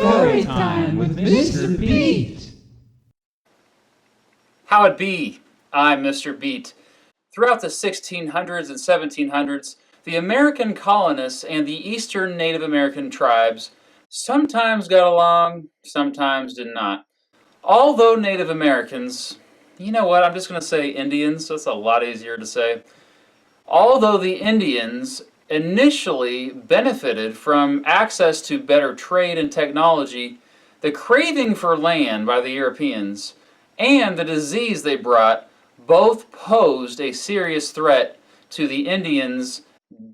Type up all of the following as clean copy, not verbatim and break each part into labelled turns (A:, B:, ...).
A: Story time with Mr. Beat.
B: How it be? I'm Mr. Beat. Throughout the 1600s and 1700s, the American colonists and the eastern Native American tribes sometimes got along, sometimes did not. Although Native Americans, you know what, I'm just going to say Indians, that's a lot easier to say. Although the Indians initially benefited from access to better trade and technology, the craving for land by the Europeans and the disease they brought both posed a serious threat to the Indians'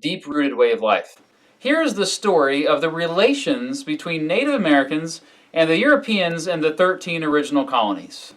B: deep-rooted way of life. Here's the story of the relations between Native Americans and the Europeans in the 13 original colonies.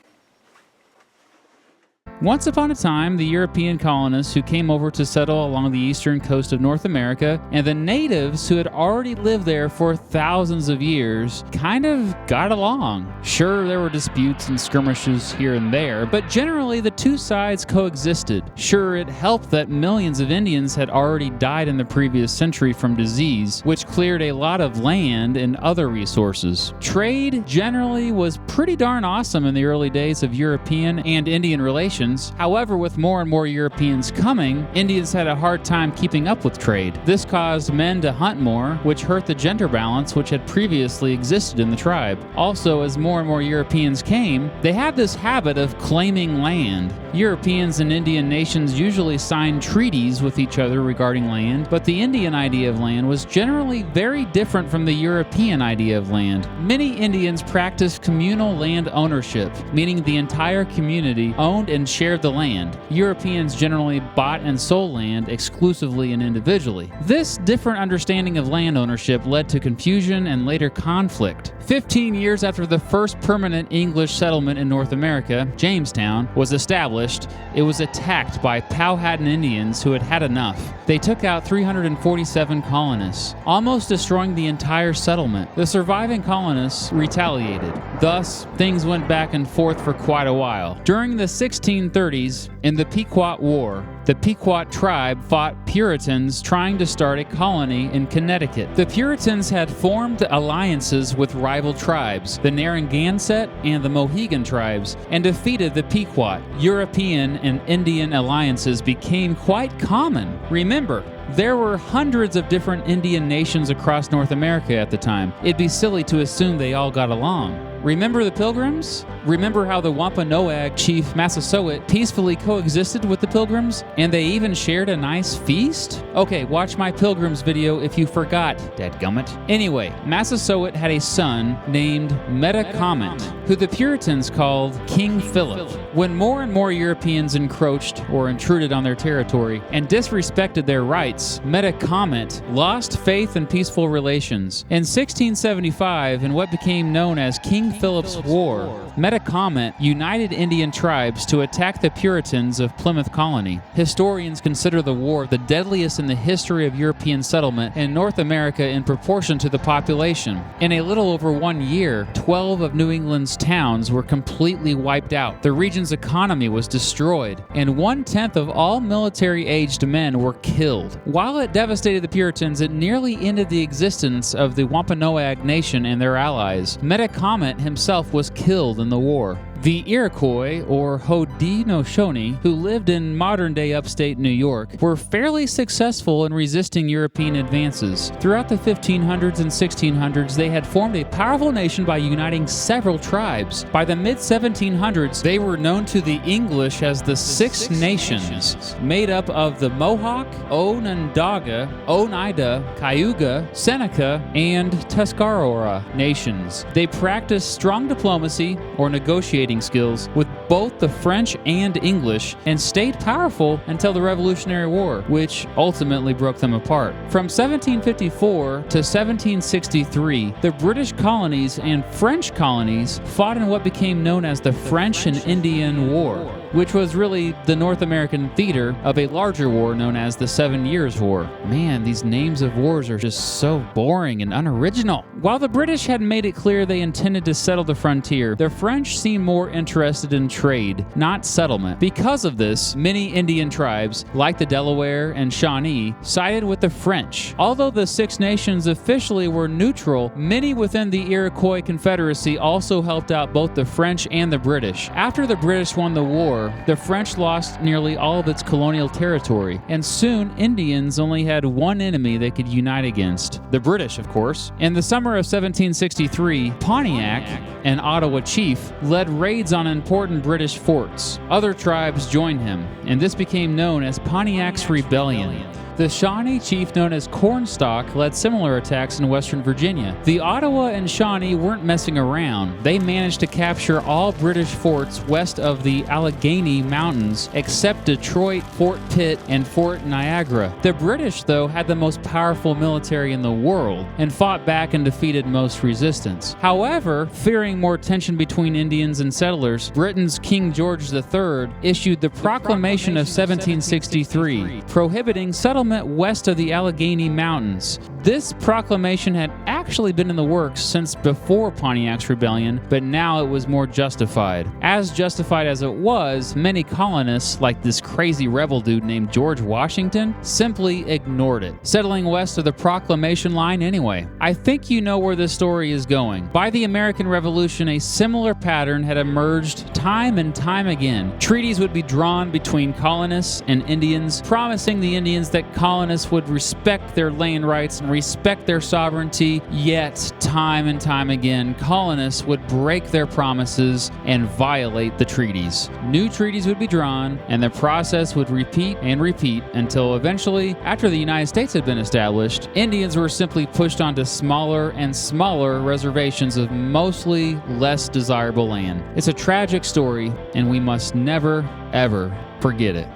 C: Once upon a time, the European colonists who came over to settle along the eastern coast of North America and the natives who had already lived there for thousands of years kind of got along. Sure, there were disputes and skirmishes here and there, but generally the two sides coexisted. Sure, it helped that millions of Indians had already died in the previous century from disease, which cleared a lot of land and other resources. Trade generally was pretty darn awesome in the early days of European and Indian relations. However, with more and more Europeans coming, Indians had a hard time keeping up with trade. This caused men to hunt more, which hurt the gender balance which had previously existed in the tribe. Also, as more and more Europeans came, they had this habit of claiming land. Europeans and Indian nations usually signed treaties with each other regarding land, but the Indian idea of land was generally very different from the European idea of land. Many Indians practiced communal land ownership, meaning the entire community owned and shared the land. Europeans generally bought and sold land exclusively and individually. This different understanding of land ownership led to confusion and later conflict. 15 years after the first permanent English settlement in North America, Jamestown, was established, it was attacked by Powhatan Indians who had had enough. They took out 347 colonists, almost destroying the entire settlement. The surviving colonists retaliated. Thus, things went back and forth for quite a while. During the 1630s, in the Pequot War, the Pequot tribe fought Puritans trying to start a colony in Connecticut. The Puritans had formed alliances with rival tribes, the Narragansett and the Mohegan tribes, and defeated the Pequot. European and Indian alliances became quite common. Remember, there were hundreds of different Indian nations across North America at the time. It'd be silly to assume they all got along. Remember the Pilgrims? Remember how the Wampanoag chief Massasoit peacefully coexisted with the Pilgrims, and they even shared a nice feast? Okay, watch my Pilgrims video if you forgot, dadgummit. Anyway, Massasoit had a son named Metacomet, who the Puritans called King Philip. When more and more Europeans encroached or intruded on their territory and disrespected their rights, Metacomet lost faith in peaceful relations. In 1675, in what became known as King Philip's War, Metacomet united Indian tribes to attack the Puritans of Plymouth Colony. Historians consider the war the deadliest in the history of European settlement in North America in proportion to the population. In a little over 1 year, 12 of New England's towns were completely wiped out. The region's economy was destroyed, and 1/10 of all military-aged men were killed. While it devastated the Puritans, it nearly ended the existence of the Wampanoag Nation and their allies. Metacomet himself was killed in the war. The Iroquois, or Haudenosaunee, who lived in modern-day upstate New York, were fairly successful in resisting European advances. Throughout the 1500s and 1600s, they had formed a powerful nation by uniting several tribes. By the mid-1700s, they were known to the English as the Six Nations, made up of the Mohawk, Onondaga, Oneida, Cayuga, Seneca, and Tuscarora nations. They practiced strong diplomacy, or negotiating skills, with both the French and English, and stayed powerful until the Revolutionary War, which ultimately broke them apart. From 1754 to 1763, the British colonies and French colonies fought in what became known as the French and Indian War. which was really the North American theater of a larger war known as the 7 Years' War. Man, these names of wars are just so boring and unoriginal. While the British had made it clear they intended to settle the frontier, the French seemed more interested in trade, not settlement. Because of this, many Indian tribes, like the Delaware and Shawnee, sided with the French. Although the Six Nations officially were neutral, many within the Iroquois Confederacy also helped out both the French and the British. After the British won the war, the French lost nearly all of its colonial territory, and soon Indians only had one enemy they could unite against: the British, of course. In the summer of 1763, Pontiac, an Ottawa chief, led raids on important British forts. Other tribes joined him, and this became known as Pontiac's Rebellion. The Shawnee chief known as Cornstalk led similar attacks in Western Virginia. The Ottawa and Shawnee weren't messing around. They managed to capture all British forts west of the Allegheny Mountains except Detroit, Fort Pitt, and Fort Niagara. The British, though, had the most powerful military in the world and fought back and defeated most resistance. However, fearing more tension between Indians and settlers, Britain's King George III issued the Proclamation of 1763, prohibiting settlement west of the Allegheny Mountains. This proclamation had actually been in the works since before Pontiac's rebellion, but now it was more justified. As justified as it was, many colonists, like this crazy rebel dude named George Washington, simply ignored it, settling west of the proclamation line anyway. I think you know where this story is going. By the American Revolution, a similar pattern had emerged time and time again. Treaties would be drawn between colonists and Indians, promising the Indians that colonists would respect their land rights and respect their sovereignty, yet time and time again, colonists would break their promises and violate the treaties. New treaties would be drawn, and the process would repeat and repeat until eventually, after the United States had been established, Indians were simply pushed onto smaller and smaller reservations of mostly less desirable land. It's a tragic story, and we must never, ever forget it.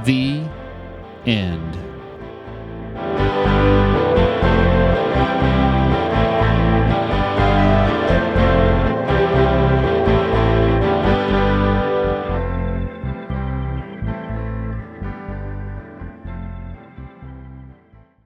C: The end.